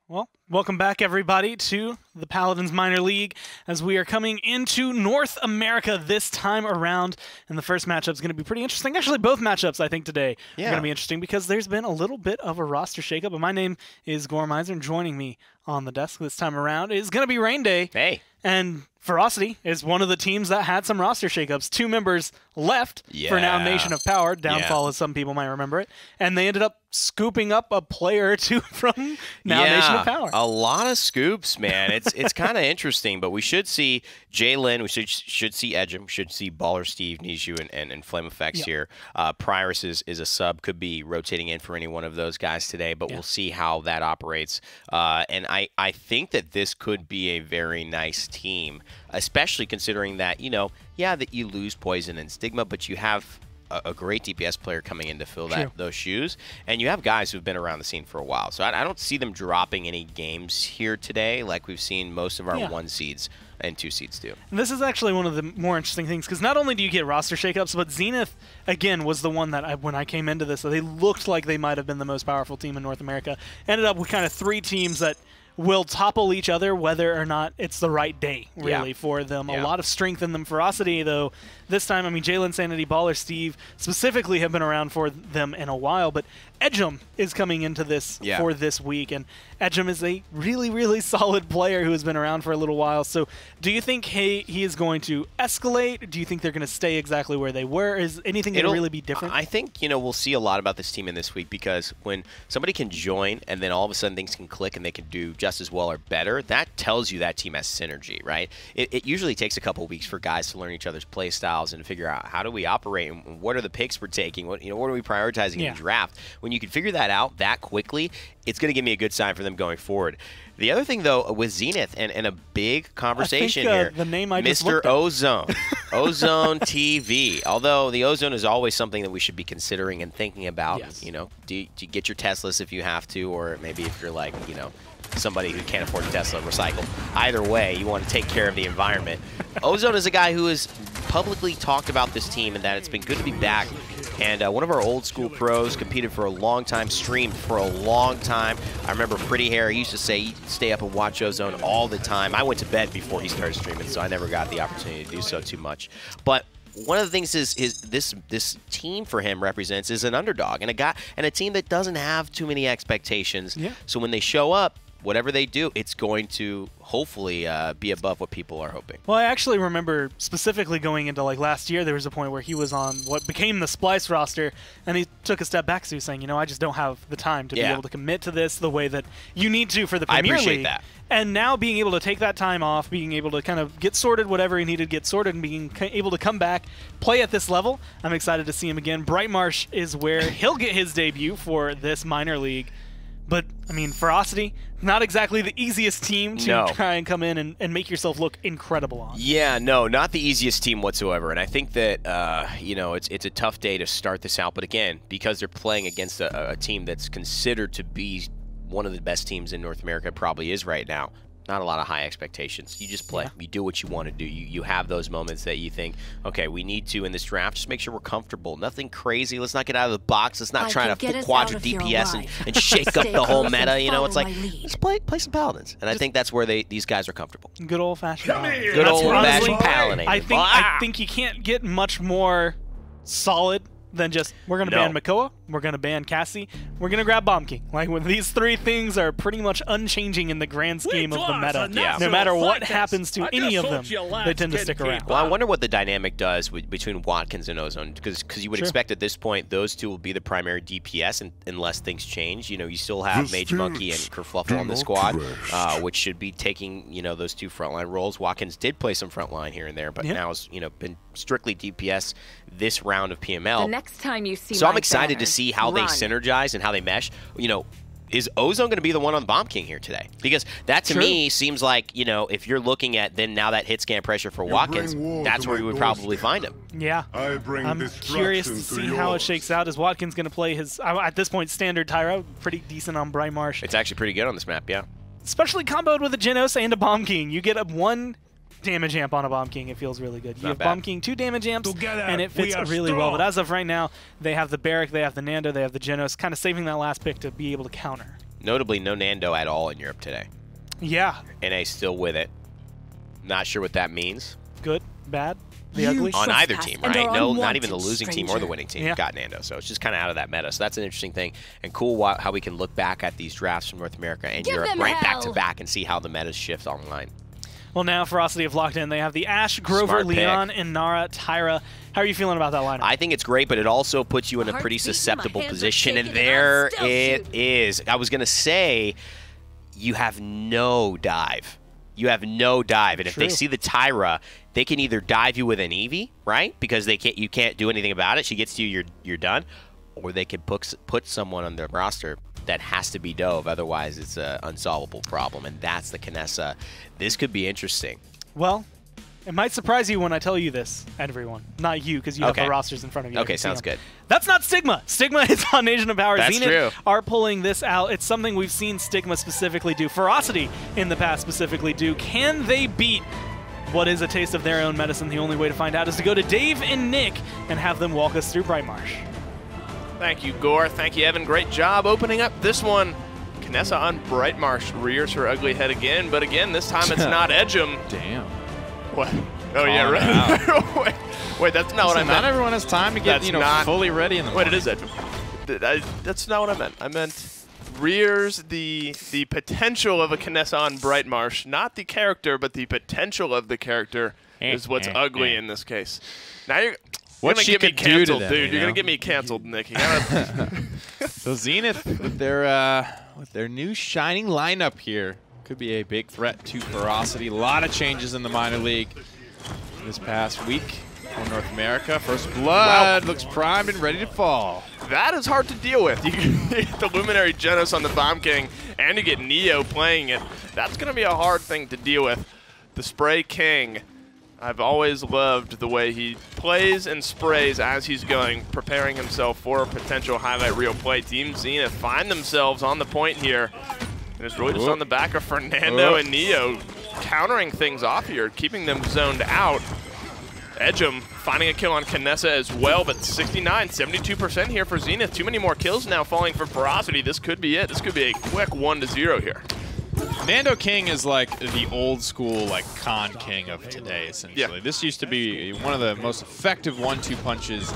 Well, welcome back, everybody, to the Paladins Minor League as we are coming into North America this time around. And the first matchup is going to be pretty interesting. Actually, both matchups, I think, today are going to be interesting because there's been a little bit of a roster shakeup. But my name is Gormizer, and joining me on the desk this time around is going to be Rain Day. Hey. And Ferocity is one of the teams that had some roster shakeups. 2 members left for now Nation of Power. Downfall, as some people might remember it. And they ended up scooping up a player or two from now Nation of Power. A lot of scoops, man. It's kind of interesting, but we should see Jalen, we should see Edgem, we should see Baller Steve, Nishu, and Flame Effects here. Pyrus is a sub, could be rotating in for any one of those guys today, but we'll see how that operates. And I think that this could be a very nice team, especially considering that, that you lose Poison and Stigma, but you have a great DPS player coming in to fill those shoes, and you have guys who've been around the scene for a while. So I don't see them dropping any games here today like we've seen most of our 1 seeds and 2 seeds do. And this is actually one of the more interesting things, because not only do you get roster shakeups, but Zenith, again, was the one that when I came into this, they looked like they might have been the most powerful team in North America. Ended up with kind of 3 teams that will topple each other whether or not it's the right day, really, for them. A lot of strength in them. Ferocity, though, this time, I mean, Jalen, Sanity, Baller, Steve specifically have been around for them in a while, but Edgem is coming into this for this week, and Edgem is a really, really solid player who has been around for a little while. So do you think he is going to escalate? Do you think they're going to stay exactly where they were? Is anything going to really be different? I think, we'll see a lot about this team in this week, because when somebody can join and then all of a sudden things can click and they can do just as well or better, that tells you that team has synergy, right? It usually takes a couple weeks for guys to learn each other's play styles and figure out how do we operate and what are the picks we're taking, what are we prioritizing in the draft. When you can figure that out that quickly, it's going to give me a good sign for them going forward. The other thing, though, with Zenith and a big conversation here, the name I just Mr. Ozone, Ozone TV. Although the Ozone is always something that we should be considering and thinking about. Do you get your Teslas if you have to, or maybe if you're like, somebody who can't afford a Tesla, recycle. Either way, you want to take care of the environment. Ozone is a guy who has publicly talked about this team and that it's been good to be back. And one of our old school pros, competed for a long time, streamed for a long time. I remember Pretty Hair, he used to say he'd stay up and watch Ozone all the time. I went to bed before he started streaming, so I never got the opportunity to do so too much. But one of the things is this team for him represents is an underdog and a team that doesn't have too many expectations. So when they show up, whatever they do, it's going to hopefully be above what people are hoping. Well, I actually remember specifically going into last year, there was a point where he was on what became the Splice roster, and he took a step back, so he was saying, I just don't have the time to be able to commit to this the way that you need to for the Premier League. I appreciate that. And now being able to take that time off, being able to kind of get sorted whatever he needed to get sorted, and being able to come back, play at this level, I'm excited to see him again. Brightmarsh is where he'll get his debut for this minor league. But, I mean, Ferocity, not exactly the easiest team to try and come in and make yourself look incredible on. Yeah, no, not the easiest team whatsoever. And I think that, it's a tough day to start this out. But again, because they're playing against a team that's considered to be one of the best teams in North America, probably is right now, not a lot of high expectations. You just play. You do what you want to do. You have those moments that you think, okay, we need to in this draft, just make sure we're comfortable. Nothing crazy. Let's not get out of the box. Let's not try to quadra DPS and shake up the whole meta. It's like, let's play some Paladins. And I think that's where these guys are comfortable. Good old-fashioned Paladins. Good old-fashioned Paladins. I think you can't get much more solid than just, we're going to ban Makoa, we're going to ban Cassie, we're going to grab Bomb King. When these 3 things are pretty much unchanging in the grand scheme of the meta. No matter what happens to any of them, they tend to stick around. Well, I wonder what the dynamic does between Watkins and Ozone, because you would expect at this point those 2 will be the primary DPS unless things change. You still have Mage Monkey and Kerfluffle on the squad, which should be taking those 2 frontline roles. Watkins did play some frontline here and there, but now has been strictly DPS this round of PML. Next time you see so I'm excited to see how they synergize and how they mesh. Is Ozone going to be the one on Bomb King here today? Because that to me seems like, if you're looking at then now that hit scan pressure for Watkins, that's where you would probably find him. Yeah. I'm curious to see how it shakes out. Is Watkins going to play his, at this point, standard Tyra? Pretty decent on Brightmarsh. It's actually pretty good on this map, yeah. Especially comboed with a Genos and a Bomb King. You get a 1 damage amp on a Bomb King. It feels really good. You have Bomb King 2 damage amps, and it fits really well. But as of right now, they have the Barrack, they have the Nando, they have the Genos, kind of saving that last pick to be able to counter. Notably, no Nando at all in Europe today. Yeah. NA still with it. Not sure what that means. Good, bad, the ugly. On either team, right? No, not even the losing team or the winning team Yeah. got Nando. So it's just kind of out of that meta. So that's an interesting thing. And cool how we can look back at these drafts from North America and Europe right back to back and see how the metas shift online. Well, now Ferocity have locked in. They have the Ashe, Grover, Smart pick. Leon, and Nara, Tyra. How are you feeling about that lineup? I think it's great, but it also puts you in a pretty susceptible position, and there it is. I was going to say, you have no dive. You have no dive, and if they see the Tyra, they can either dive you with an Eevee, right? Because you can't do anything about it. She gets to you, you're done. Or they could put someone on their roster that has to be dove, otherwise it's an unsolvable problem, and that's the Kinessa. This could be interesting. Well, it might surprise you when I tell you this, everyone. Not you, because you have the rosters in front of you. Okay, sounds good. That's not Stigma. Stigma is on Nation of Power. That's Zenith true. are pulling this out. It's something we've seen Stigma specifically do. Ferocity in the past specifically do. Can they beat what is a taste of their own medicine? The only way to find out is to go to Dave and Nick and have them walk us through Brightmarsh. Thank you, Gore. Thank you, Evan. Great job opening up this one. Kinessa on Brightmarsh rears her ugly head again, but again, this time it's not Edgem. Damn. What? Oh, yeah, right. wait, that's not what I meant. Not everyone has time to get, fully ready in the morning. Wait, it is Edgem. That's not what I meant. I meant rears the potential of a Kinessa on Brightmarsh. Not the character, but the potential of the character is what's ugly in this case. Now you're what gonna she get me could do to canceled, them, dude. You're gonna get me canceled, Nick. You gotta So Zenith with their new shining lineup here could be a big threat to Ferocity. A lot of changes in the minor league this past week for North America. First Blood looks primed and ready to fall. That is hard to deal with. You get the Luminary Genos on the Bomb King, and you get Neo playing it. That's going to be a hard thing to deal with. The Spray King. I've always loved the way he plays and sprays as he's going, preparing himself for a potential highlight reel play. Team Zenith find themselves on the point here. And it's really just on the back of Fernando and Neo countering things off here, keeping them zoned out. Edgem finding a kill on Kinessa as well, but 69, 72% here for Zenith. Too many more kills now falling for Ferocity. This could be it. This could be a quick 1-0 here. Nando King is like the old school con king of today, essentially. This used to be one of the most effective 1-2 punches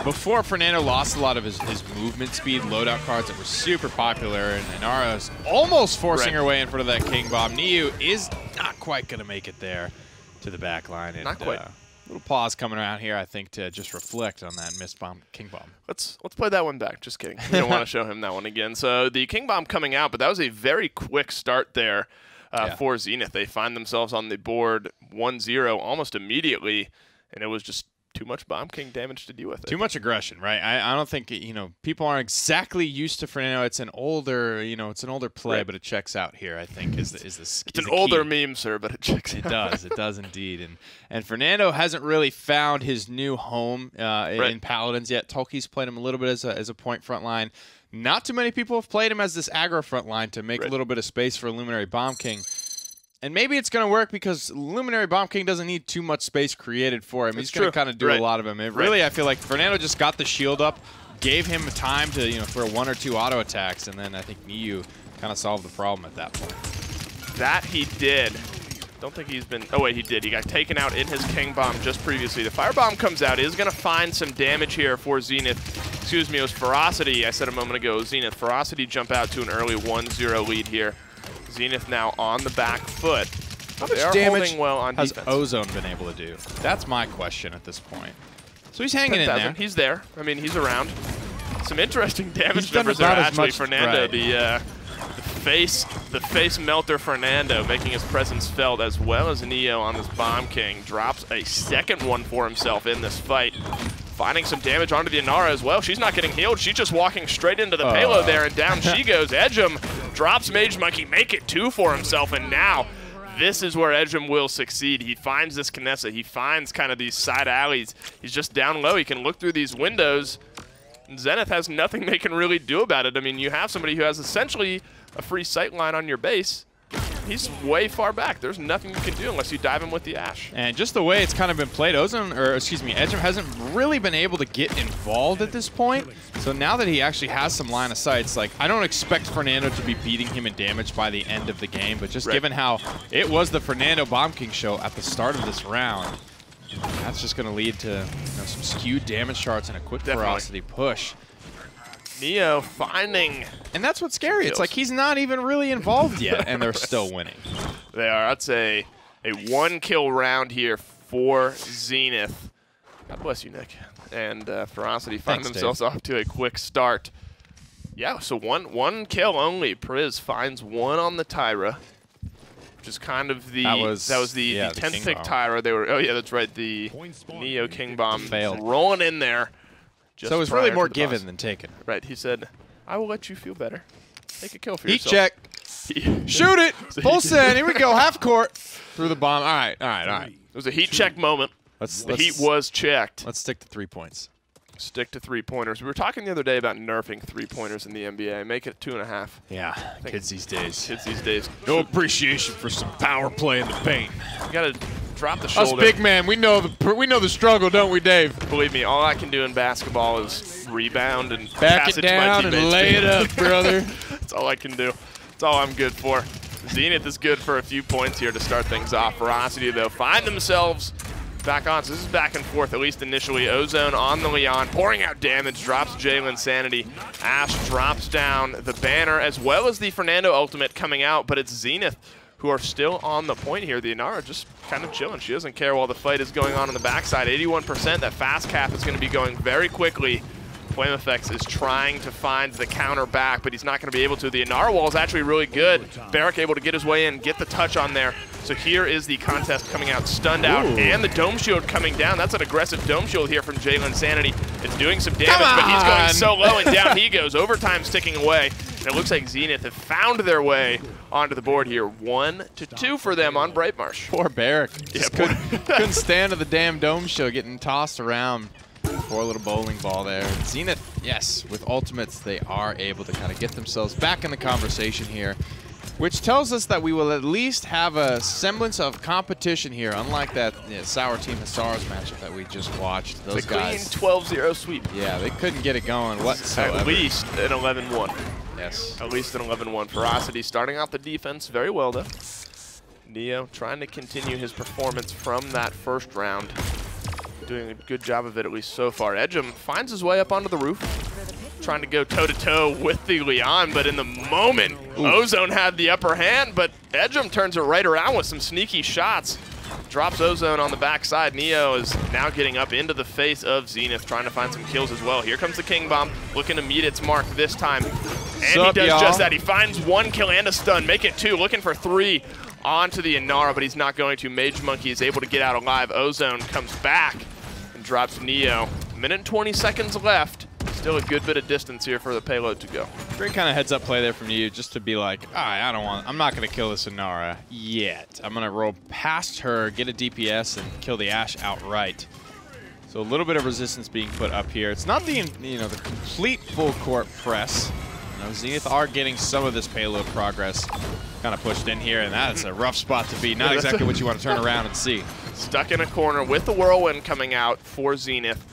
before Fernando lost a lot of his movement speed loadout cards that were super popular, and Nara's almost forcing her way in front of that King Bomb. Niu is not quite going to make it there to the back line. And, not quite. Little pause coming around here, I think, to just reflect on that missed bomb, King Bomb. Let's play that one back. Just kidding. We don't want to show him that one again. So the King Bomb coming out, but that was a very quick start there for Zenith. They find themselves on the board 1-0 almost immediately, and it was just too much Bomb King damage to deal with. Too much aggression, right? I don't think people aren't exactly used to Fernando. It's an older, it's an older play, but it checks out here. I think is the it's an older meme, sir, but it checks out. It does indeed. And Fernando hasn't really found his new home in Paladins yet. Tolkien's played him a little bit as a point front line. Not too many people have played him as this aggro front line to make a little bit of space for a Luminary Bomb King. And maybe it's going to work because Luminary Bomb King doesn't need too much space created for him. He's going to kind of do a lot of him. Really, I feel like Fernando just got the shield up, gave him time to, for 1 or 2 auto attacks, and then I think Niu kind of solved the problem at that point. That he did. Don't think he's been... Oh, wait, he did. He got taken out in his King Bomb just previously. The Firebomb comes out. He is going to find some damage here for Zenith. Excuse me, it was Ferocity. I said a moment ago, Zenith. Ferocity jump out to an early 1-0 lead here. Zenith now on the back foot. How much damage has Ozone been able to do? That's my question at this point. So he's hanging in there. He's there. I mean, he's around. Some interesting damage numbers there, actually. Fernando, the face melter Fernando, making his presence felt, as well as Neo on this Bomb King. Drops a second one for himself in this fight. Finding some damage onto the Inara as well. She's not getting healed. She's just walking straight into the payload there, and down she goes. Edgem drops Mage Monkey, make it 2 for himself, and now this is where Edgem will succeed. He finds this Kinessa. He finds kind of these side alleys. He's just down low. He can look through these windows. Zenith has nothing they can really do about it. I mean, you have somebody who has essentially a free sight line on your base. he's way far back. There's nothing you can do unless you dive him with the Ashe. And just the way it's kind of been played, Ozone, or excuse me, Edgem hasn't really been able to get involved at this point. So now that he actually has some line of sight, it's like, I don't expect Fernando to be beating him in damage by the end of the game, but just given how it was the Fernando Bomb King show at the start of this round, that's just going to lead to some skewed damage charts and a quick Ferocity push. Neo finding. And that's what's scary. It's like he's not even really involved yet, and they're still winning. They are. That's a 1-kill round here for Zenith. God bless you, Nick. And Ferocity find themselves off to a quick start. Yeah, so one kill only. Priz finds one on the Tyra, which is kind of the that was the 10th pick Tyra. They were that's right. The Neo King Bomb failed, rolling in there. So it was really more given than taken. Right. He said, "I will let you feel better. Take a kill for yourself." Heat check. Shoot it. Full send. Here we go. Half court through the bomb. All right. It was a heat check moment. The heat was checked. Let's stick to 3 points. Stick to 3-pointers. We were talking the other day about nerfing 3-pointers in the NBA. Make it 2.5. Yeah, kids these days. Kids these days. No appreciation for some power play in the paint. You gotta drop the shoulder. Us big man, we know the struggle, don't we, Dave? Believe me, all I can do in basketball is rebound and back pass it down and lay it up, brother. That's all I can do. That's all I'm good for. Zenith is good for a few points here to start things off. Ferocity, though, find themselves back on. So this is back and forth, at least initially. Ozone on the Leon, pouring out damage, drops Jalen Sanity. Ashe drops down the banner, as well as the Fernando ultimate coming out, but it's Zenith who are still on the point here. The Inara just kind of chilling. She doesn't care while the fight is going on the backside. 81%, that fast cap is going to be going very quickly. Flame Effects is trying to find the counter back, but he's not going to be able to. The Inara wall is actually really good. Barak able to get his way in, get the touch on there. So here is the contest coming out, stunned out, and the Dome Shield coming down. That's an aggressive Dome Shield here from Jalen Sanity. It's doing some damage, but he's going so low, and down he goes. Overtime's ticking away, and it looks like Zenith have found their way onto the board here. 1-2 for them on Bright Marsh. Poor Barak. Just couldn't stand to the damn Dome Shield getting tossed around. Poor little bowling ball there. Zenith, yes, with ultimates, they are able to kind of get themselves back in the conversation here, which tells us that we will at least have a semblance of competition here, unlike that Sour Team Hussars matchup that we just watched. Those guys. The clean 12-0 sweep. Yeah, they couldn't get it going whatsoever. At least an 11-1. Yes. At least an 11-1. Ferocity starting out the defense very well, though. Neo trying to continue his performance from that first round. Doing a good job of it, at least so far. Edgem finds his way up onto the roof, trying to go toe-to-toe with the Leon, but in the moment, Ozone had the upper hand, but Edgem turns it right around with some sneaky shots. Drops Ozone on the backside. Neo is now getting up into the face of Zenith, trying to find some kills as well. Here comes the King Bomb, looking to meet its mark this time. And he does just that. He finds 1 kill and a stun, make it 2, looking for 3 onto the Inara, but he's not going to. Mage Monkey is able to get out alive. Ozone comes back and drops Neo. 1:20 seconds left. Still a good bit of distance here for the payload to go. Great kind of heads-up play there from you, just to be like, all right, I'm not going to kill this Inara yet. I'm going to roll past her, get a DPS, and kill the Ashe outright. So a little bit of resistance being put up here. It's not the the complete full court press. Zenith are getting some of this payload progress kind of pushed in here, and that's a rough spot to be. Not exactly what you want to turn around and see. Stuck in a corner with the Whirlwind coming out for Zenith.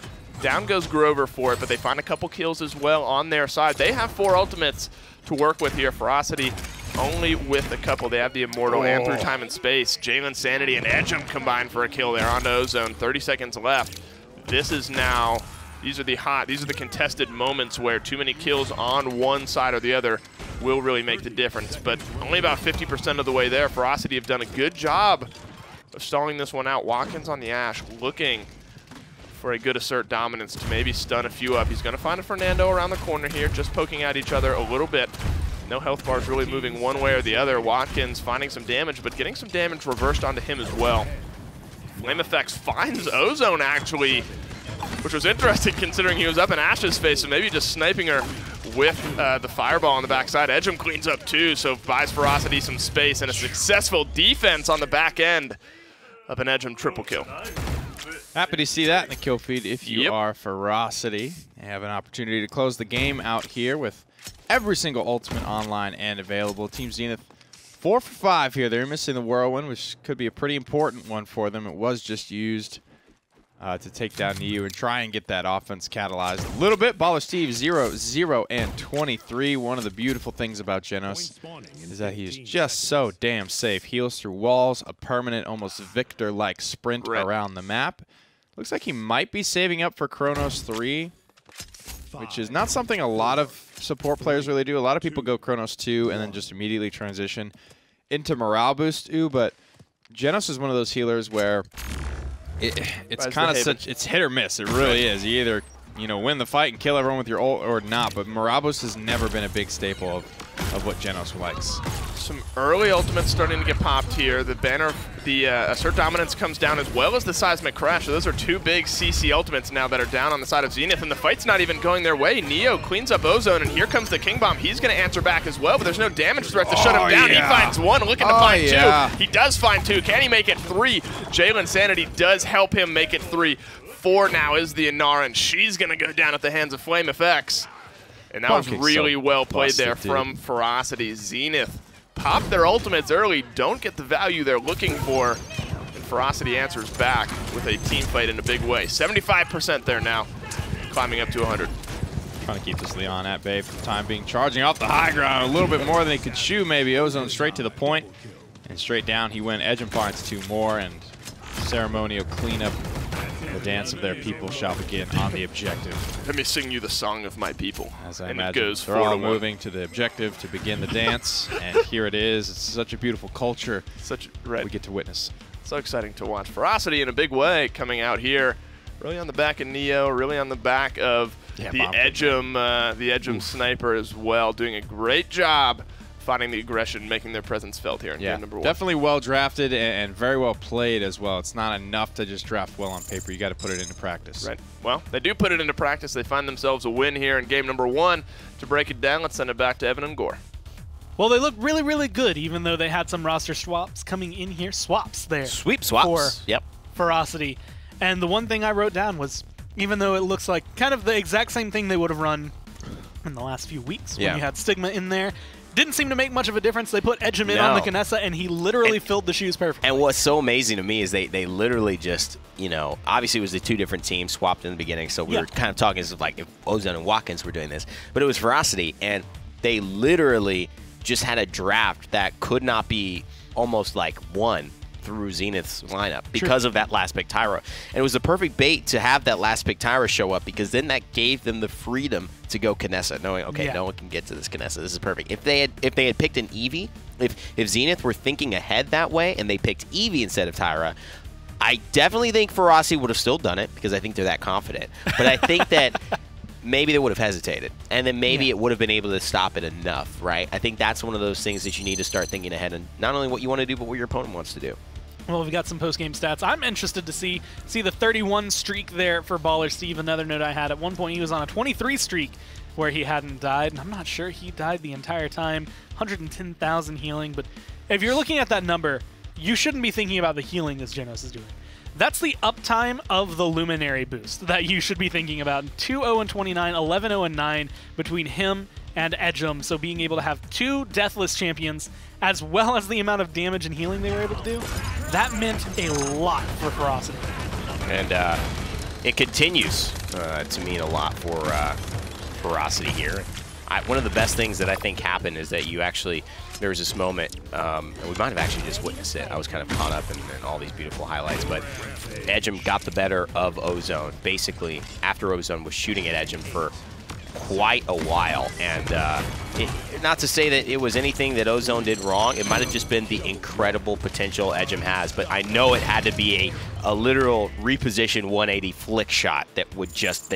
Down goes Grover for it, but they find a couple kills as well on their side. They have 4 ultimates to work with here. Ferocity only with a couple. They have the Immortal and through time and space. Jalen Sanity and Edgem combined for a kill there onto Ozone. 30 seconds left. This is now, these are the contested moments where too many kills on one side or the other will really make the difference. But only about 50% of the way there. Ferocity have done a good job of stalling this one out. Watkins on the Ashe looking for a good assert dominance to maybe stun a few up. He's going to find a Fernando around the corner here, just poking at each other a little bit. No health bars really moving one way or the other. Watkins finding some damage, but getting some damage reversed onto him as well. Flame Effects finds Ozone, actually, which was interesting considering he was up in Ashe's face, so maybe just sniping her with the fireball on the backside. Edgem cleans up too, so buys Ferocity some space and a successful defense on the back end of an Edgem triple kill. Happy to see that in the kill feed if you are Ferocity. You have an opportunity to close the game out here with every single ultimate online and available. Team Zenith 4 for 5 here. They're missing the Whirlwind, which could be a pretty important one for them. It was just used to take down Niu and try and get that offense catalyzed a little bit. Baller Steve 0, 0, and 23. One of the beautiful things about Genos is that he's just so damn safe. Heals through walls, a permanent, almost Victor-like sprint around the map. Looks like he might be saving up for Chronos 3, which is not something a lot of support players really do. A lot of people go Chronos 2 and then just immediately transition into Morale Boost 2, but Genos is one of those healers where it's kind of such, it's hit or miss. It really is. You either, win the fight and kill everyone with your ult or not, but Morale Boost has never been a big staple of what Genos likes. Some early ultimates starting to get popped here. The banner, the Assert Dominance comes down, as well as the Seismic Crash. So those are 2 big CC ultimates now that are down on the side of Zenith, and the fight's not even going their way. Neo cleans up Ozone, and here comes the King Bomb. He's going to answer back as well, but there's no damage threat to shut him down. Yeah. He finds 1, looking to find 2. He does find 2. Can he make it 3? Jalen Sanity does help him make it 3. 4 now is the Inara, and she's going to go down at the hands of Flame Effects. And that was really well played there from Ferocity. Zenith pop their ultimates early, don't get the value they're looking for, and Ferocity answers back with a team fight in a big way. 75% there now, climbing up to 100. Trying to keep this Leon at bay for the time being, charging off the high ground a little bit more than he could chew maybe. Ozone straight to the point, and straight down he went. Edge and finds 2 more, and ceremonial cleanup. The dance of their people shall begin on the objective. Let me sing you the song of my people. As I and imagine, it goes they're all moving to the objective to begin the dance, and here it is. It's such a beautiful culture we get to witness. So exciting to watch. Ferocity in a big way coming out here. Really on the back of Neo, really on the back of the Edgem sniper as well, doing a great job finding the aggression, making their presence felt here in game number 1. Definitely well drafted and very well played as well. It's not enough to just draft well on paper. You got to put it into practice. Right. Well, they do put it into practice. They find themselves a win here in game number 1. To break it down, let's send it back to Evan and Gore. Well, they look really, really good, even though they had some roster swaps coming in here. Swaps there. Sweep swaps. For Ferocity. And the one thing I wrote down was, even though it looks like kind of the exact same thing they would have run in the last few weeks when you had Stigma in there, didn't seem to make much of a difference. They put Edgem in on the Kinessa, and he literally filled the shoes perfectly. And what's so amazing to me is they literally just, obviously it was the 2 different teams swapped in the beginning, so we were kind of talking as if like if Ozone and Watkins were doing this. But it was Ferocity, and they literally just had a draft that could not be almost like won through Zenith's lineup because of that last pick Tyra. And it was the perfect bait to have that last pick Tyra show up, because then that gave them the freedom to go Kinessa, knowing, okay, no one can get to this Kinessa. This is perfect. If they had picked an Eevee, if Zenith were thinking ahead that way and they picked Eevee instead of Tyra, I definitely think Ferocity would have still done it, because I think they're that confident. But I think that maybe they would have hesitated, and then maybe it would have been able to stop it enough, right? I think that's one of those things that you need to start thinking ahead, and not only what you want to do, but what your opponent wants to do. Well, we got some post-game stats. I'm interested to see the 31 streak there for Baller Steve. Another note I had, at one point he was on a 23 streak where he hadn't died, and I'm not sure he died the entire time. 110,000 healing, but if you're looking at that number, you shouldn't be thinking about the healing as Genos is doing. That's the uptime of the Luminary boost that you should be thinking about. 2-0 and 29, 11-0 and 9 between him and Edgem, so being able to have 2 Deathless champions, as well as the amount of damage and healing they were able to do, that meant a lot for Ferocity. And it continues to mean a lot for Ferocity here. One of the best things that I think happened is that there was this moment, and we might have actually just witnessed it. I was kind of caught up in all these beautiful highlights, but Edgem got the better of Ozone, basically, after Ozone was shooting at Edgem for quite a while. And not to say that it was anything that Ozone did wrong. It might have just been the incredible potential Edgem has, but I know it had to be a literal reposition 180 flick shot that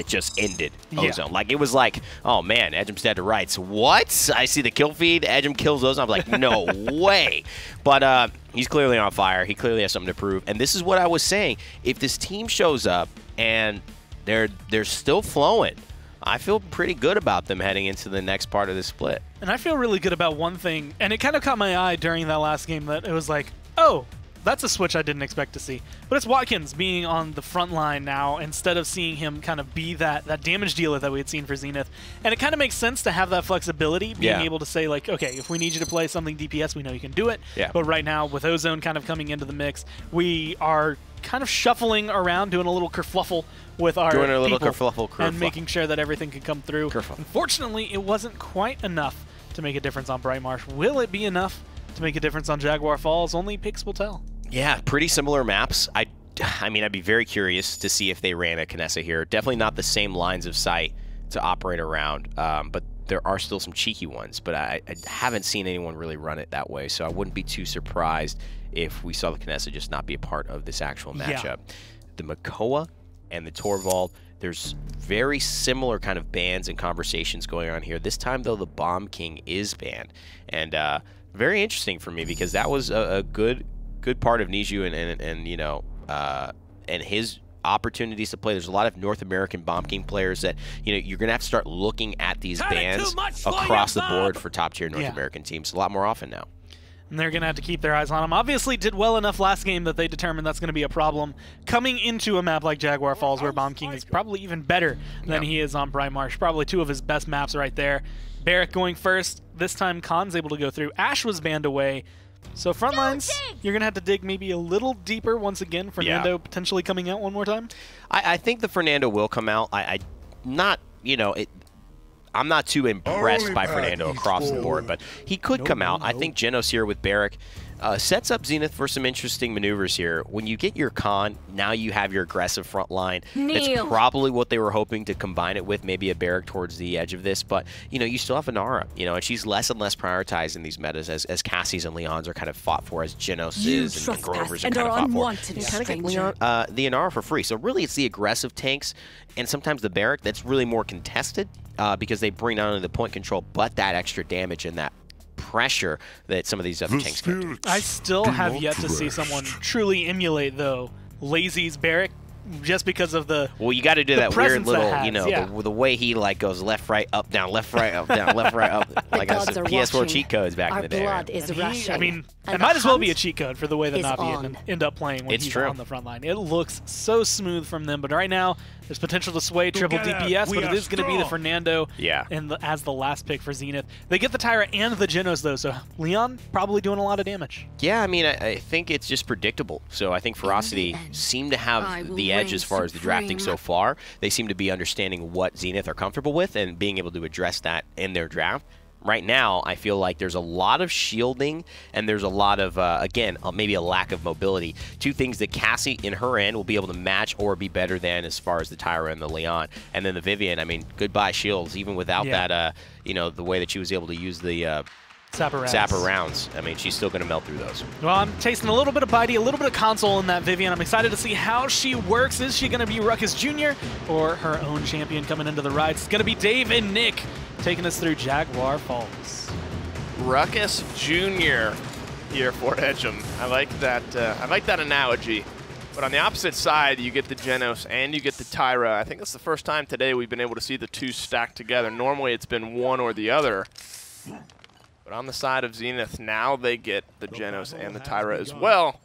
just ended Ozone. Like, it was like, oh man, Edgem's dead to rights. What? I see the kill feed, Edgem kills Ozone. I'm like, no way. But he's clearly on fire. He clearly has something to prove. And this is what I was saying. If this team shows up and they're still flowing, I feel pretty good about them heading into the next part of the split. And I feel really good about one thing, and it kind of caught my eye during that last game, that it was like, oh, that's a switch I didn't expect to see. But it's Watkins being on the front line now instead of seeing him kind of be that damage dealer that we had seen for Zenith. And it kind of makes sense to have that flexibility, being able to say, like, okay, if we need you to play something DPS, we know you can do it. Yeah. But right now, with Ozone kind of coming into the mix, we are kind of shuffling around, doing a little kerfluffle with our people and making sure that everything can come through. Unfortunately, it wasn't quite enough to make a difference on Bright Marsh. Will it be enough to make a difference on Jaguar Falls? Only Pix will tell. Yeah, pretty similar maps. I mean, I'd be very curious to see if they ran a Knessa here. Definitely not the same lines of sight to operate around, but there are still some cheeky ones. But I haven't seen anyone really run it that way, so I wouldn't be too surprised if we saw the Knessa just not be a part of this actual matchup. The Makoa and the Torvald, there's very similar kind of bans and conversations going on here. This time, though, the Bomb King is banned. And very interesting for me because that was a good part of Niju and you know, and his opportunities to play. There's a lot of North American Bomb King players that, you know, you're going to have to start looking at these bans across the board for top-tier North American teams a lot more often now. And they're going to have to keep their eyes on him. Obviously did well enough last game that they determined that's going to be a problem coming into a map like Jaguar Falls where Bomb King is probably even better than he is on Bright Marsh. Probably two of his best maps right there. Barrick going first. This time Khan's able to go through. Ash was banned away. So front lines, you're going to have to dig maybe a little deeper once again. Fernando potentially coming out one more time? I think the Fernando will come out. Not, you know, I'm not too impressed by Fernando across the board, but he could come out. I think Genos here with Barrick sets up Zenith for some interesting maneuvers here. When you get your Khan, now you have your aggressive front line. That's probably what they were hoping to combine it with, maybe a Barrick towards the edge of this. But, you know, you still have Inara, you know, and she's less and less prioritized in these metas as Cassie's and Leon's are kind of fought for, as Genos is and Grover's are kind of fought for. You kind of get Leon, the Inara for free. So really it's the aggressive tanks and sometimes the Barrick that's really more contested because they bring not only the point control, but that extra damage and that pressure that some of these other tanks can do. I still have yet to see someone truly emulate, though, Lazy's Barrick, just because of the you got to do that weird little, you know, the way he like goes left, right, up, down, left, right, up, down, left, right, up, like I said, PS4 cheat codes back in the day. I mean, it might as well be a cheat code for the way that Navi end up playing when he's on the front line. It looks so smooth from them, but right now there's potential to sway triple DPS, but it is going to be the Fernando as the last pick for Zenith. They get the Tyra and the Genos, though, so Leon probably doing a lot of damage. Yeah, I mean, I think it's just predictable. So I think Ferocity seem to have the edge as far as the drafting so far. They seem to be understanding what Zenith are comfortable with and being able to address that in their draft. Right now, I feel like there's a lot of shielding and there's a lot of, again, maybe a lack of mobility. Two things that Cassie, in her end, will be able to match or be better than as far as the Tyra and the Leon. And then the Vivian, I mean, goodbye shields, even without that, you know, the way that she was able to use the Sapper rounds. I mean, she's still going to melt through those. Well, I'm tasting a little bit of Bitey, a little bit of console in that Vivian. I'm excited to see how she works. Is she going to be Ruckus Jr. or her own champion coming into the ride? It's going to be Dave and Nick taking us through Jaguar Falls. Ruckus Jr. here for Edgem. I like that analogy. But on the opposite side, you get the Genos and you get the Tyra. I think that's the first time today we've been able to see the two stacked together. Normally it's been one or the other. But on the side of Zenith, now they get the Genos and the Tyra as well.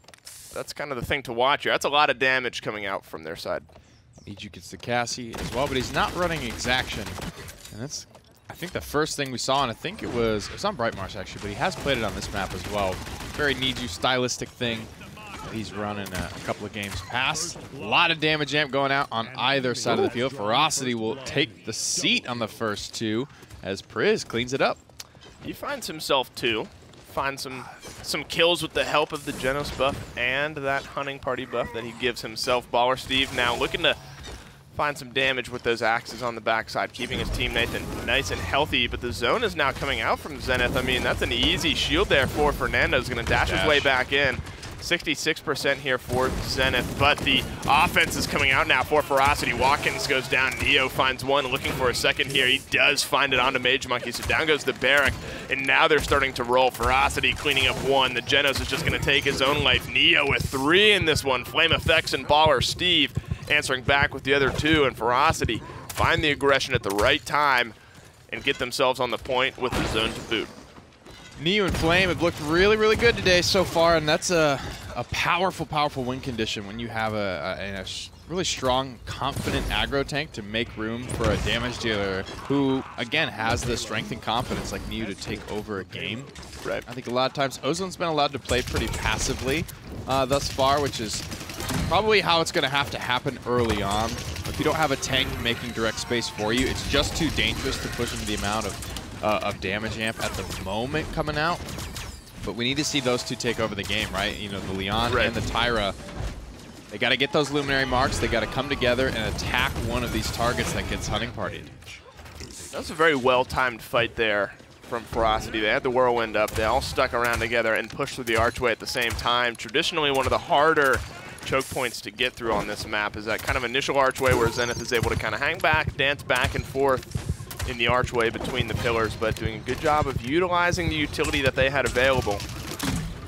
That's kind of the thing to watch here. That's a lot of damage coming out from their side. Niju gets the Cassie as well, but he's not running Exaction. And that's, I think, the first thing we saw, and I think it was on Bright Marsh, actually, but he has played it on this map as well. Very Niju stylistic thing that he's running a couple of games past. A lot of damage amp going out on either side of the field. Ferocity will take the seat on the first two as Priz cleans it up. He finds himself finds some kills with the help of the Genos buff and that hunting party buff that he gives himself. Baller Steve now looking to find some damage with those axes on the backside, keeping his team Nathan nice and healthy, but the zone is now coming out from Zenith. I mean, that's an easy shield there for Fernando. He's going to dash his way back in. 66% here for Zenith, but the offense is coming out now for Ferocity. Watkins goes down, Neo finds one, looking for a second here. He does find it onto Mage Monkey, so down goes the Barrack, and now they're starting to roll. Ferocity cleaning up one. The Genos is just going to take his own life. Neo with 3 in this one. Flame Effects and Baller Steve answering back with the other 2, and Ferocity find the aggression at the right time and get themselves on the point with the zone to boot. Neo and Flame have looked really, really good today so far, and that's a a powerful, powerful win condition when you have a really strong, confident aggro tank to make room for a damage dealer who, again, has the strength and confidence like Niu to take over a game. Right. I think a lot of times Ozone's been allowed to play pretty passively thus far, which is probably how it's going to have to happen early on. If you don't have a tank making direct space for you, it's just too dangerous to push into the amount of damage amp at the moment coming out. But we need to see those two take over the game, right? You know, the Leon and the Tyra. They got to get those Luminary marks. They got to come together and attack one of these targets that gets hunting partied. That was a very well-timed fight there from Ferocity. They had the Whirlwind up. They all stuck around together and pushed through the archway at the same time. Traditionally, one of the harder choke points to get through on this map is that kind of initial archway where Zenith is able to kind of hang back, dance back and forth in the archway between the pillars, but doing a good job of utilizing the utility that they had available.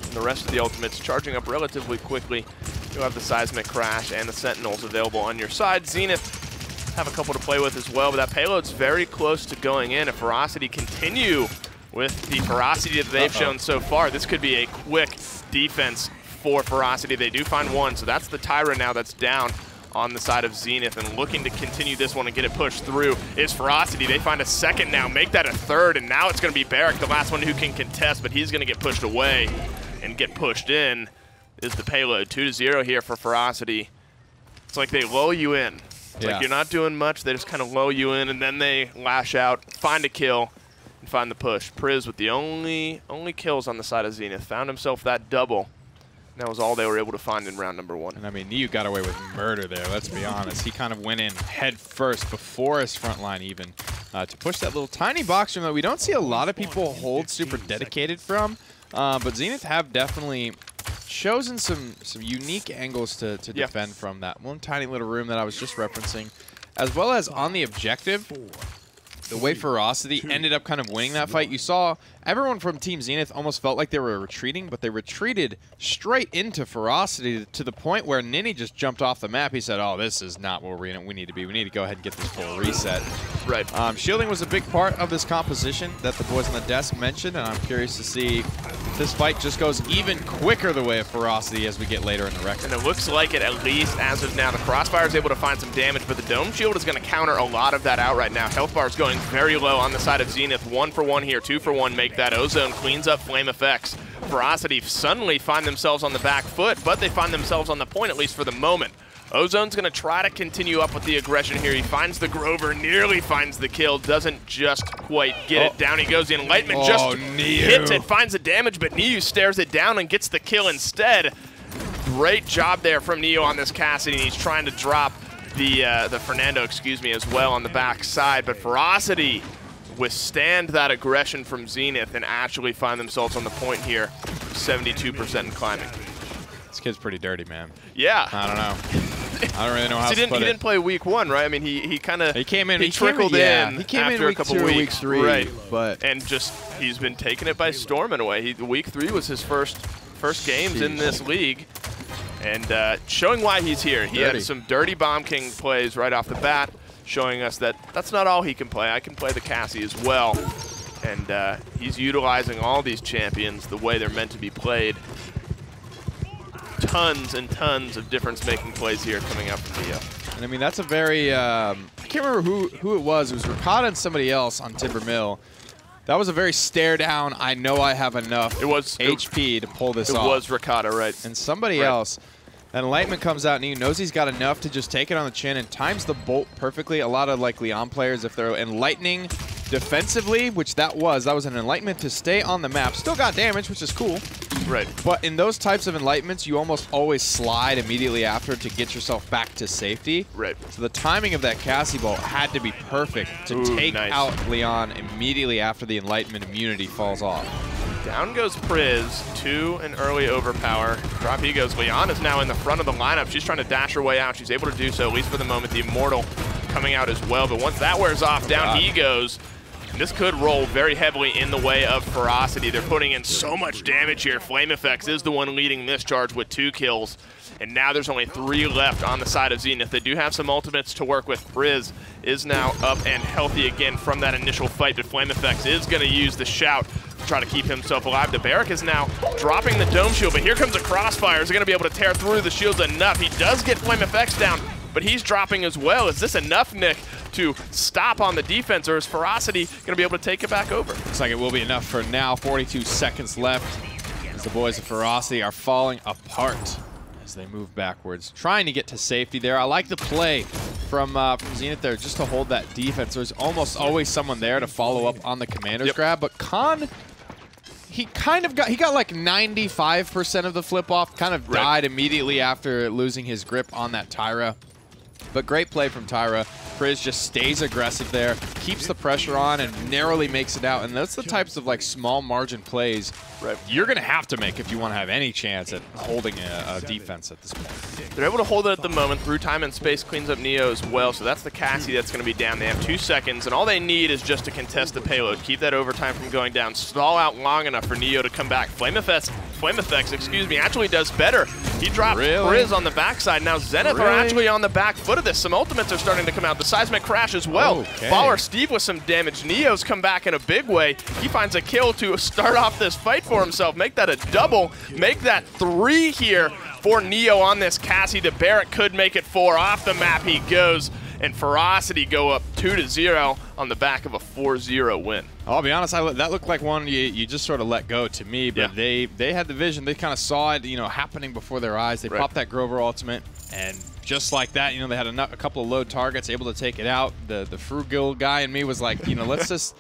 And the rest of the ultimates charging up relatively quickly. You'll have the Seismic Crash and the Sentinels available on your side. Zenith have a couple to play with as well, but that payload's very close to going in. If Ferocity continue with the ferocity that they've shown so far, this could be a quick defense for Ferocity. They do find one, so that's the Tyra now that's down on the side of Zenith, and looking to continue this one and get it pushed through is Ferocity. They find a second now, make that a third, and now it's going to be Barrack, the last one who can contest, but he's going to get pushed away and get pushed in. Is the payload 2-0 here for Ferocity. It's like they lull you in. It's like you're not doing much, they just kind of lull you in, and then they lash out, find a kill, and find the push. Priz with the only kills on the side of Zenith, found himself that double. And that was all they were able to find in round number 1. And I mean, Niu got away with murder there, let's be honest. He kind of went in head first before his front line even to push that little tiny box room that we don't see a lot of people hold super dedicated from. But Zenith have definitely chosen some unique angles to defend from that one tiny little room that I was just referencing, as well as on the objective. The way Ferocity ended up kind of winning that fight, you saw everyone from Team Zenith almost felt like they were retreating, but they retreated straight into Ferocity to the point where Nini just jumped off the map. He said, oh, this is not where we need to be. We need to go ahead and get this full reset. Right. Shielding was a big part of this composition that the boys on the desk mentioned, and I'm curious to see if this fight just goes even quicker the way of Ferocity as we get later in the record. And it looks like it, at least as of now. The Crossfire is able to find some damage, but the Dome Shield is going to counter a lot of that out right now. Health bar is going very low on the side of Zenith. 1 for 1 here, 2 for 1 make that. Ozone cleans up flame effects. Ferocity suddenly find themselves on the back foot, but they find themselves on the point, at least for the moment. Ozone's going to try to continue up with the aggression here. He finds the Grover, nearly finds the kill, doesn't just quite get it. Down he goes. The Enlightenment just hits it, finds the damage, but Niu stares it down and gets the kill instead. Great job there from Niu on this Cassidy. He's trying to drop the Fernando, as well on the back side, but Ferocity withstand that aggression from Zenith and actually find themselves on the point here, 72% and climbing. This kid's pretty dirty, man. Yeah. I don't know. I don't really know how to put it. He didn't play week 1, right? I mean, he kind of trickled in he came after in week a couple 2 weeks, or week 3, right? But and just he's been taking it by storm in a way. Week 3 was his first games in this league, and showing why he's here. He had some dirty Bomb King plays right off the bat, showing us that that's not all he can play. I can play the Cassie as well, and he's utilizing all these champions the way they're meant to be played. Tons and tons of difference-making plays here coming out from Neo. And I mean, that's a very, I can't remember who it was. It was Ricotta and somebody else on Timber Mill. That was a very stare down, I know I have enough HP to pull this off. It was Ricotta, right. And somebody else. And Enlightenment comes out and he knows he's got enough to just take it on the chin and times the bolt perfectly. A lot of like Leon players, if they're enlightening defensively, which that was an Enlightenment to stay on the map. Still got damage, which is cool. Right. But in those types of enlightenments, you almost always slide immediately after to get yourself back to safety. Right. So the timing of that Cassie bolt had to be perfect to take out Leon immediately after the enlightenment immunity falls off. Down goes Priz to an early overpower. Drop he goes. Leon is now in the front of the lineup. She's trying to dash her way out. She's able to do so, at least for the moment. The Immortal coming out as well. But once that wears off, down he goes. This could roll very heavily in the way of Ferocity. They're putting in so much damage here. Flame Effects is the one leading this charge with 2 kills. And now there's only 3 left on the side of Zenith. They do have some ultimates to work with. Priz is now up and healthy again from that initial fight, but Flame Effects is going to use the shout, try to keep himself alive. DeBarrick is now dropping the dome shield, but here comes a crossfire. Is he going to be able to tear through the shields enough? He does get Flame Effects down, but he's dropping as well. Is this enough, Nick, to stop on the defense, or is Ferocity going to be able to take it back over? Looks like it will be enough for now. 42 seconds left as the boys of Ferocity are falling apart as they move backwards, trying to get to safety there. I like the play from Zenith there just to hold that defense. There's almost always someone there to follow up on the commander's grab, but Khan, he got like 95% of the flip off, kind of died immediately after losing his grip on that Tyra. But great play from Tyra. Priz just stays aggressive there, keeps the pressure on, and narrowly makes it out. And that's the types of like small margin plays you're going to have to make if you want to have any chance at holding a defense at this point. They're able to hold it at the moment. Through time and space cleans up Neo as well. So that's the Cassie that's going to be down. They have 2 seconds, and all they need is just to contest the payload. Keep that overtime from going down. Stall out long enough for Neo to come back. Flame Effects, actually does better. He dropped Priz on the backside. Now Zenith are actually on the back foot of this. Some ultimates are starting to come out. The seismic crash as well. Baller Steve with some damage. Neo's come back in a big way. He finds a kill to start off this fight for himself. Make that a double. Make that 3 here for Neo on this Cassie. DeBarrick could make it 4. Off the map he goes. And Ferocity go up 2-0 on the back of a 4-0 win. I'll be honest, that looked like one you just sort of let go to me, but they had the vision. They kind of saw it, happening before their eyes. They popped that Grover ultimate, and just like that, they had a couple of low targets, able to take it out. The frugal guy in me was like, let's just.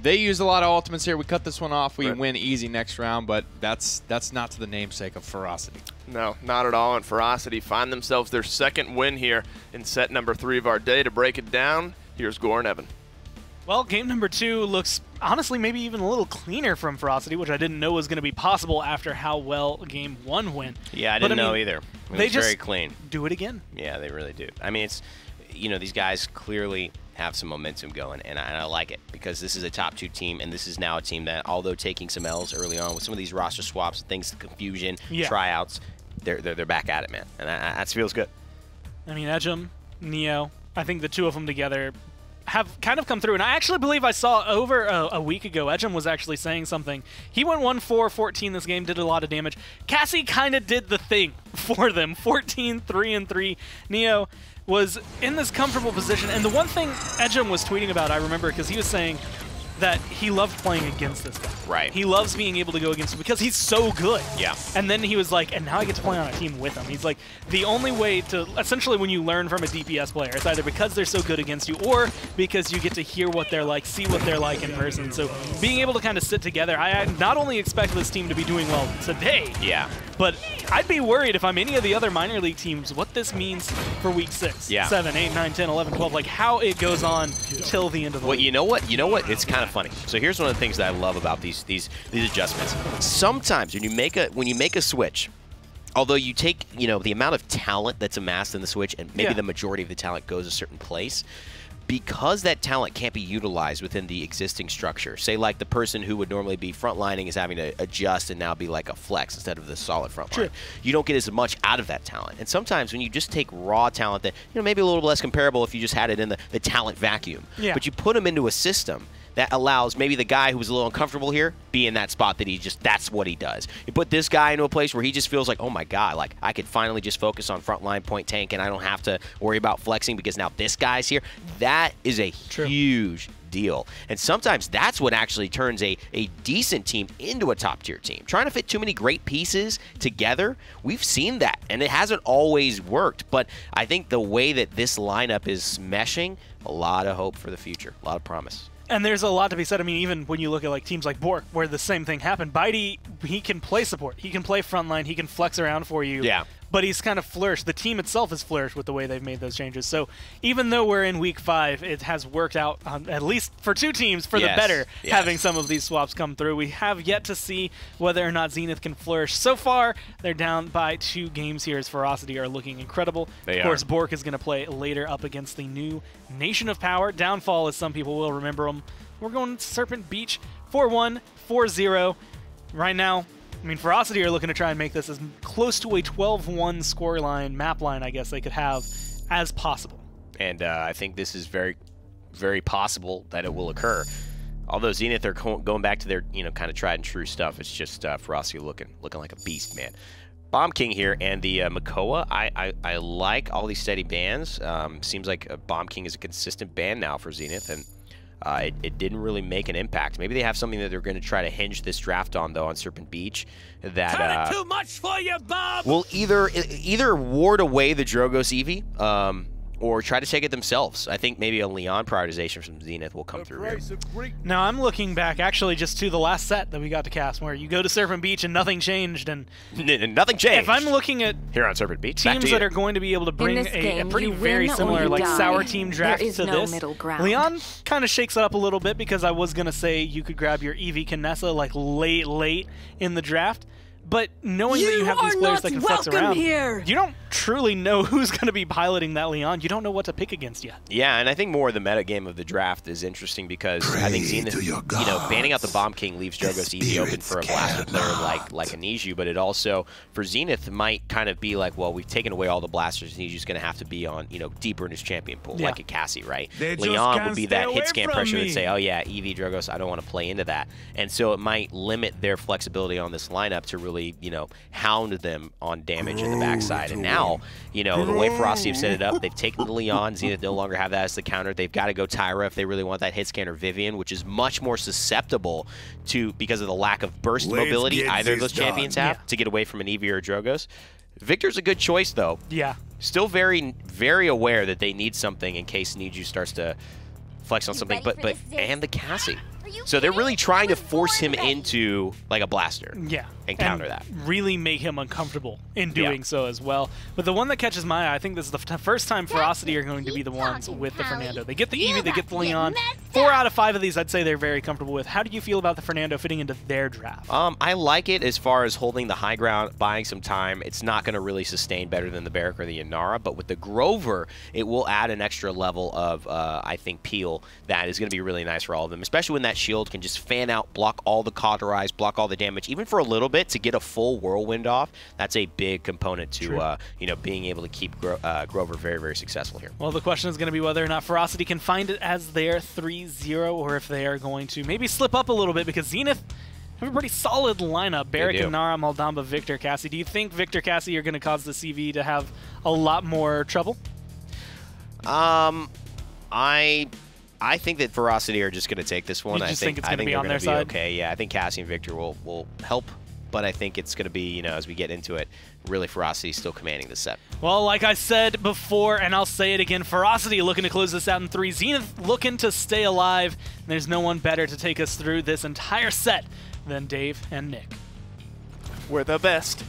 They used a lot of ultimates here. We cut this one off. We win easy next round, but that's not to the namesake of Ferocity. No, not at all. And Ferocity find themselves their 2nd win here in set number 3 of our day. To break it down, here's Gore and Evan. Well, game number 2 looks, honestly, maybe even a little cleaner from Ferocity, which I didn't know was going to be possible after how well game 1 went. Yeah, I didn't know either. It was very clean. Do it again. Yeah, they really do. I mean, it's, these guys clearly have some momentum going, and I like it because this is a top 2 team, and this is now a team that, although taking some L's early on with some of these roster swaps, things, confusion, tryouts, they're back at it, man, and that feels good. I mean, Ejim, Neo, I think the 2 of them together have kind of come through, and I actually believe I saw over a week ago, Ejim was actually saying something. He went 1-4-14 this game, did a lot of damage. Cassie kind of did the thing for them, 14-3-3. Neo was in this comfortable position, and the one thing Ejim was tweeting about, I remember, because he was saying that he loved playing against this guy. Right. He loves being able to go against him because he's so good. Yeah. And then he was like, and now I get to play on a team with him. He's like, the only way to, essentially when you learn from a DPS player, it's either because they're so good against you or because you get to hear what they're like, see what they're like in person. So being able to kind of sit together, I not only expect this team to be doing well today, but I'd be worried if I'm any of the other minor league teams, what this means for week 6, 7, 8, 9, 10, 11, 12, like how it goes on till the end of the week. You know what? It's kind of funny. So here's one of the things that I love about these adjustments. Sometimes when you make a switch, although you take the amount of talent that's amassed in the switch, and maybe the majority of the talent goes a certain place, because that talent can't be utilized within the existing structure. Say like the person who would normally be frontlining is having to adjust and now be like a flex instead of the solid frontline. You don't get as much out of that talent. And sometimes when you just take raw talent that maybe a little less comparable if you just had it in the talent vacuum, but you put them into a system that allows maybe the guy who was a little uncomfortable here be in that spot that that's what he does. You put this guy into a place where he just feels like, oh my God, like I could finally just focus on frontline point tank and I don't have to worry about flexing because now this guy's here. That is a huge deal. And sometimes that's what actually turns a decent team into a top tier team. Trying to fit too many great pieces together, we've seen that, and it hasn't always worked. But I think the way that this lineup is meshing, a lot of hope for the future, a lot of promise. And there's a lot to be said. I mean, even when you look at like teams like Bork, where the same thing happened, Bitey, he can play support, he can play frontline, he can flex around for you. But he's kind of flourished. The team itself has flourished with the way they've made those changes. So even though we're in week 5, it has worked out, at least for 2 teams, for the better, having some of these swaps come through. We have yet to see whether or not Zenith can flourish. So far, they're down by 2 games here as Ferocity are looking incredible. Of course, Bork is going to play later up against the new Nation of Power. Downfall, as some people will remember them. We're going to Serpent Beach, 4-1, 4-0. Right now, I mean, Ferocity are looking to try and make this as close to a 12-1 scoreline, map line, I guess they could have, as possible. And I think this is very, very possible that it will occur. Although Zenith are going back to their, kind of tried and true stuff. It's just Ferocity looking like a beast, man. Bomb King here and the Makoa. I like all these steady bans. Seems like Bomb King is a consistent ban now for Zenith, and it didn't really make an impact. Maybe they have something that they're going to try to hinge this draft on, though, on Serpent Beach. That too much for you, Bob. Will either ward away the Drogoz Eevee, or try to take it themselves. I think maybe a Leon prioritization from Zenith will come through here. Now I'm looking back actually just to the last set that we got to cast, where you go to Serpent Beach and nothing changed, and nothing changed. If I'm looking at here on Serpent Beach, teams that are going to be able to bring a pretty very similar like sour team draft to this, Leon kind of shakes it up a little bit, because I was gonna say you could grab your Eevee Kinessa like late in the draft. But knowing that you have these players that can flex around, you don't truly know who's going to be piloting that Leon. You don't know what to pick against yet. Yeah, and I think more of the meta game of the draft is interesting, because I think Zenith, banning out the Bomb King leaves Drogoz Eevee open for a blaster player like a Niju, but it also, for Zenith, might kind of be like, well, we've taken away all the blasters. Niju's going to have to be on, deeper in his champion pool, like a Cassie, right? Leon would be that hit scan pressure and say, oh yeah, Eevee, Drogoz, I don't want to play into that. And so it might limit their flexibility on this lineup to really hound them on damage in the backside. And now, the way Ferocity have set it up, they've taken the Leon. Zenith no longer have that as the counter. They've got to go Tyra if they really want that hit scanner Vivian, which is much more susceptible to, because of the lack of burst mobility either of those champions have, to get away from an Eevee or a Drogoz. Victor's a good choice, though. Yeah. Still very, very aware that they need something in case Niju starts to flex on something, and the Cassie. So they're really trying to force him into like a blaster. Yeah. And counter that. Really make him uncomfortable in doing so as well. But the one that catches my eye, I think this is the first time Ferocity are going to be the ones with the Fernando. They get the Eevee, they get the Leon. 4 out of 5 of these I'd say they're very comfortable with. How do you feel about the Fernando fitting into their draft? I like it as far as holding the high ground, buying some time. It's not going to really sustain better than the Barrack or the Inara, but with the Grover, it will add an extra level of, I think, peel that is going to be really nice for all of them, especially when that shield can just fan out, block all the cauterize, block all the damage, even for a little bit to get a full whirlwind off. That's a big component to being able to keep Grover very, very successful here. Well, the question is going to be whether or not Ferocity can find it as their 3-0, or if they are going to maybe slip up a little bit, because Zenith have a pretty solid lineup. Barrack, Inara, Maldamba, Victor, Cassie. Do you think Victor, Cassie are going to cause the CV to have a lot more trouble? I think that Ferocity are just going to take this one. You just think it's going to be on their side? Okay, yeah. I think Cassie and Victor will help, but I think it's going to be, as we get into it, really Ferocity still commanding the set. Well, like I said before, and I'll say it again, Ferocity looking to close this out in 3. Zenith looking to stay alive. And there's no one better to take us through this entire set than Dave and Nick. We're the best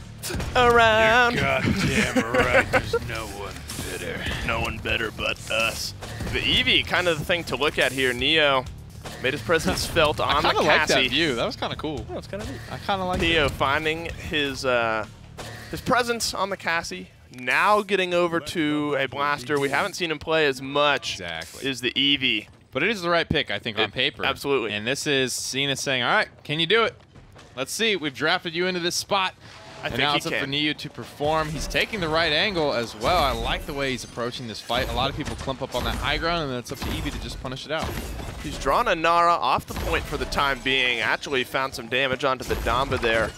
around. You're goddamn right. There's no one better. No one better but us. The Eevee, kind of the thing to look at here. Neo made his presence felt on the Cassie. I kind of like that view. That was kind of cool. That was kind of neat. I kind of like Neo finding his presence on the Cassie. Now getting over to a blaster. We haven't seen him play as much. Is the Eevee. But it is the right pick, I think, on paper. Absolutely. And this is Zenith saying, all right, can you do it? Let's see. We've drafted you into this spot. And now it's up for Neo to perform. He's taking the right angle as well. I like the way he's approaching this fight. A lot of people clump up on that high ground, and then it's up to Eevee to just punish it out. He's drawn a Nara off the point for the time being. Actually found some damage onto the Damba there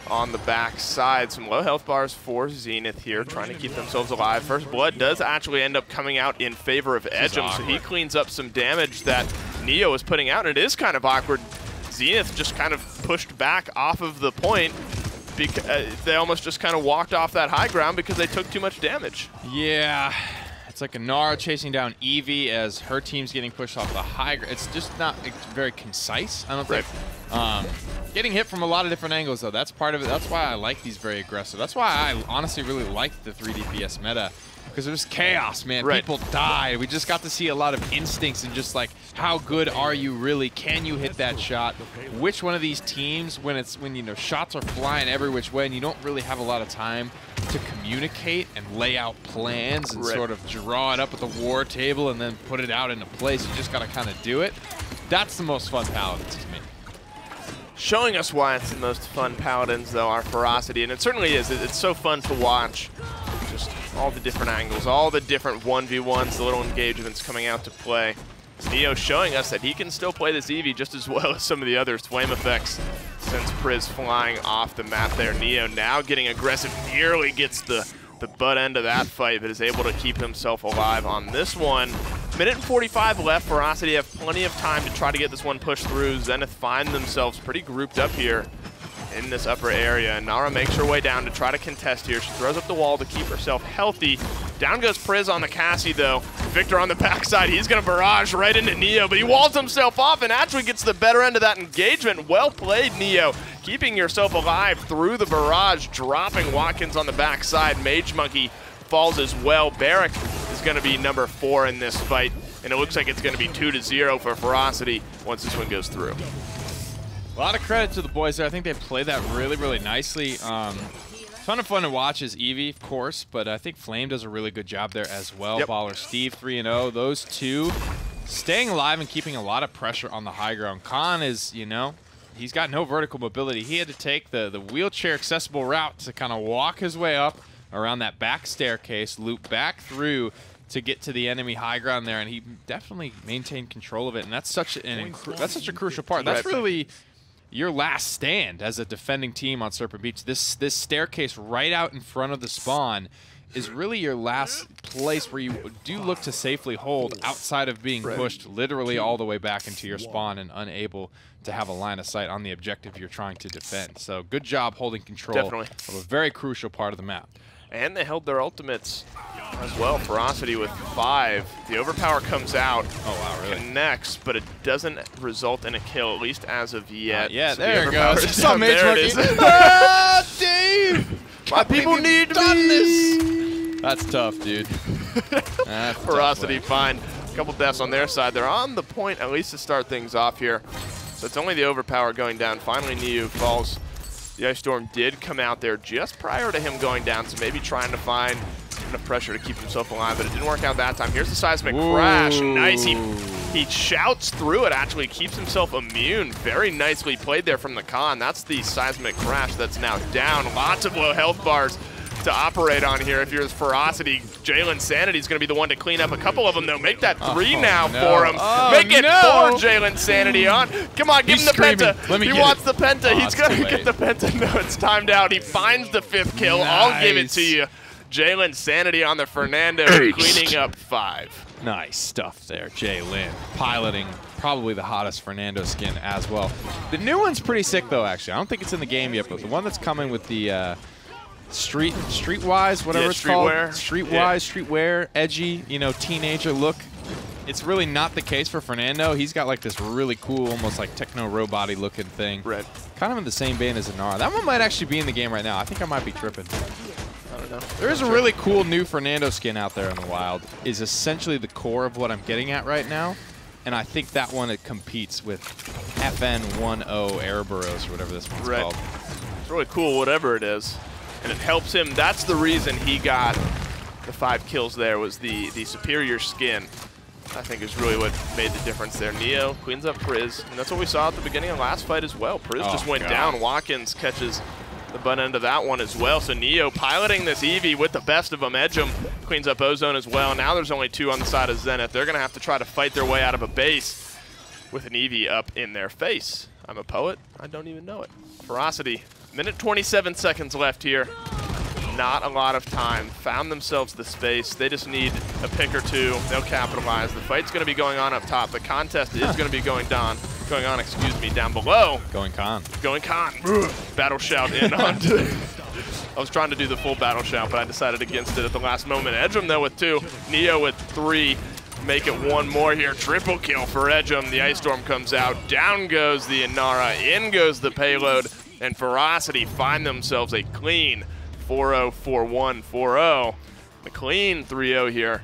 on the back side. Some low health bars for Zenith here, trying to keep themselves alive. First Blood does actually end up coming out in favor of Edgem, so he cleans up some damage that Neo is putting out. And it is kind of awkward. Zenith just kind of pushed back off of the point. They almost just kind of walked off that high ground because they took too much damage. Yeah, it's like a Nara chasing down Eevee as her team's getting pushed off the high ground. It's just not very concise, I don't think. Getting hit from a lot of different angles, though, that's part of it. That's why I like these very aggressive. That's why I honestly really like the 3 DPS meta. Because there's chaos, man. People die. We just got to see a lot of instincts and just like, how good are you really? Can you hit that shot? Which one of these teams, when shots are flying every which way and you don't really have a lot of time to communicate and lay out plans and sort of draw it up at the war table and then put it out into place, you just got to kind of do it. That's the most fun Paladins to me. Showing us why it's the most fun Paladins, though, our Ferocity, and it certainly is. It's so fun to watch. Just all the different angles, all the different 1v1s, the little engagements coming out to play. Neo showing us that he can still play this Eevee just as well as some of the others. Flame effects sends Priz flying off the map there. Neo now getting aggressive, nearly gets the butt end of that fight, but is able to keep himself alive on this one. Minute and 45 left. Ferocity have plenty of time to try to get this one pushed through. Zenith find themselves pretty grouped up here in this upper area, and Nara makes her way down to try to contest here. She throws up the wall to keep herself healthy. Down goes Priz on the Cassie, though. Victor on the backside. He's going to barrage right into Neo, but he walls himself off and actually gets the better end of that engagement. Well played, Neo. Keeping yourself alive through the barrage, dropping Watkins on the backside. Mage Monkey falls as well. Barrack is going to be number 4 in this fight, and it looks like it's going to be 2-0 for Ferocity once this one goes through. A lot of credit to the boys there. I think they played that really, really nicely. Ton of fun to watch is Eevee, of course, but I think Flame does a really good job there as well. Yep. Baller Steve 3-0. Those two staying alive and keeping a lot of pressure on the high ground. Khan is, you know, he's got no vertical mobility. He had to take the wheelchair accessible route to kind of walk his way up around that back staircase, loop back through to get to the enemy high ground there, and he definitely maintained control of it. And that's such a crucial part. That's really your last stand as a defending team on Serpent Beach. This staircase right out in front of the spawn is really your last place where you do look to safely hold outside of being pushed literally all the way back into your spawn and unable to have a line of sight on the objective you're trying to defend. So good job holding control of a very crucial part of the map. And they held their ultimates as well. Ferocity with 5. The overpower comes out. Oh, wow, really? Connects, but it doesn't result in a kill, at least as of yet. Yeah, so there it goes. There it is. Ah, Dave! My people need me! That's tough, dude. That's Ferocity find a couple deaths on their side. They're on the point, at least to start things off here. So it's only the overpower going down. Finally, Neo falls. The Ice Storm did come out there just prior to him going down, so maybe trying to find enough pressure to keep himself alive, but it didn't work out that time. Here's the seismic crash. Nice. He shouts through it, actually keeps himself immune. Very nicely played there from the Khan. That's the seismic crash that's now down. Lots of low health bars to operate on here. If you're Ferocity, Jalen Sanity's going to be the one to clean up a couple of them, though. Make that 3 now for him. Make it 4, Jalen Sanity on. Come on, give him the penta. He wants the penta. He's going to get the penta. No, it's timed out. He finds the 5th kill. Nice. I'll give it to you. Jalen Sanity on the Fernando, cleaning up 5. Nice stuff there, Jalen. Piloting probably the hottest Fernando skin as well. The new one's pretty sick, though, actually. I don't think it's in the game yet, but the one that's coming with the streetwise, whatever it's called. Streetwear, edgy, you know, teenager look. It's really not the case for Fernando. He's got like this really cool, almost like techno-robot-y looking thing. Right. Kind of in the same vein as Inara. That one might actually be in the game right now. I think I might be tripping. I don't know. There is a really cool new Fernando skin out there in the wild. Is essentially the core of what I'm getting at right now. And I think that one, it competes with FN10 Airburrows or whatever this one's called. It's really cool, whatever it is. And it helps him. That's the reason he got the 5 kills there, was the superior skin. I think is really what made the difference there. Neo cleans up Priz, and that's what we saw at the beginning of last fight as well. Priz just went down. Watkins catches the butt end of that one as well. So Neo piloting this Eevee with the best of them. Edgem cleans up Ozone as well. Now there's only 2 on the side of Zenith. They're going to have to try to fight their way out of a base with an Eevee up in their face. I'm a poet. I don't even know it. Ferocity. Minute 27 seconds left here. Not a lot of time. Found themselves the space. They just need a pick or 2. They'll capitalize. The fight's going to be going on up top. The contest is going to be going on, down below. Going Khan. Battle shout in on. I was trying to do the full battle shout, but I decided against it at the last moment. Edgem, though, with 2. Neo with 3. Make it 1 more here. Triple kill for Edgem. The Ice Storm comes out. Down goes the Inara. In goes the payload. And Ferocity find themselves a clean 4-0, 4-1, 4-0. A clean 3-0 here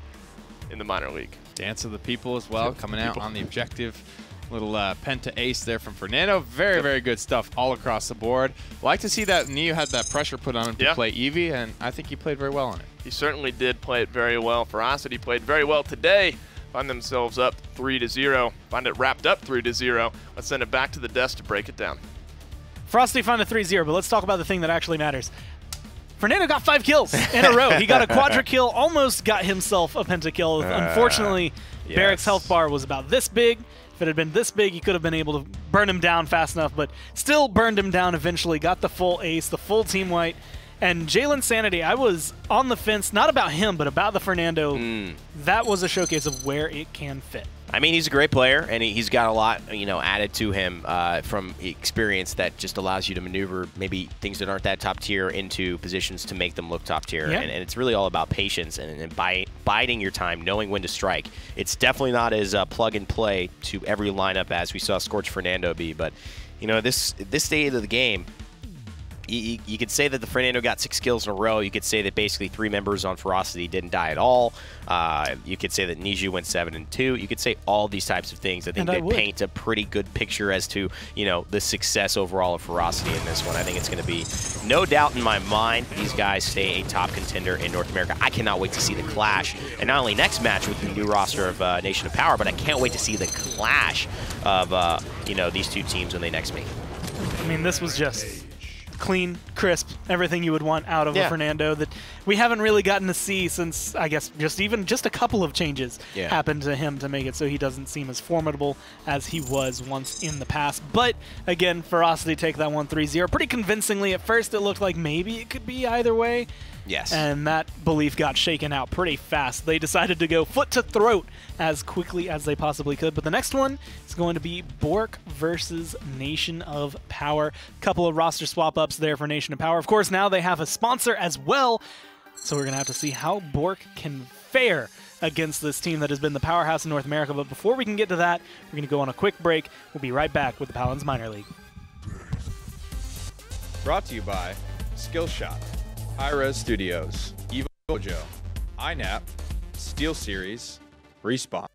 in the minor league. Dance of the People as well, coming out on the objective. Little penta ace there from Fernando. Very, very good stuff all across the board. Like to see that Neo had that pressure put on him to play Eevee, and I think he played very well on it. He certainly did play it very well. Ferocity played very well today. Find themselves up 3-0. Find it wrapped up 3-0. Let's send it back to the desk to break it down. Ferocity found a 3-0, but let's talk about the thing that actually matters. Fernando got 5 kills in a row. He got a quadra kill, almost got himself a pentakill. Unfortunately, Yes. Barrick's health bar was about this big. If it had been this big, you could have been able to burn him down fast enough, but still burned him down eventually, got the full ace, the full team white. And Jalen Sanity, I was on the fence, not about him, but about the Fernando. That was a showcase of where it can fit. I mean, he's a great player, and he's got a lot, added to him from experience that just allows you to maneuver maybe things that aren't that top tier into positions to make them look top tier. Yeah. And it's really all about patience and biding your time, knowing when to strike. It's definitely not as plug and play to every lineup as we saw Scorch Fernando be, but this state of the game. You could say that the Fernando got 6 kills in a row. You could say that basically 3 members on Ferocity didn't die at all. You could say that Niju went 7-2. You could say all these types of things. I think they paint a pretty good picture as to, the success overall of Ferocity in this one. I think it's going to be no doubt in my mind these guys stay a top contender in North America. I cannot wait to see the clash. And not only next match with the new roster of Nation of Power, but I can't wait to see the clash of, these two teams when they next meet. I mean, this was just clean, crisp, everything you would want out of a Fernando that we haven't really gotten to see since, I guess, just a couple of changes happened to him to make it so he doesn't seem as formidable as he was once in the past. But, again, Ferocity take that 1-3-0 pretty convincingly. At first, it looked like maybe it could be either way. Yes. And that belief got shaken out pretty fast. They decided to go foot to throat as quickly as they possibly could. But the next one is going to be Bork versus Nation of Power. Couple of roster swap-ups there for Nation of Power. Of course, now they have a sponsor as well. So we're going to have to see how Bork can fare against this team that has been the powerhouse in North America. But before we can get to that, we're going to go on a quick break. We'll be right back with the Paladins Minor League. Brought to you by Skillshot, Hi-Res Studios, Evo Mojo, INAP, Steel Series, Respawn.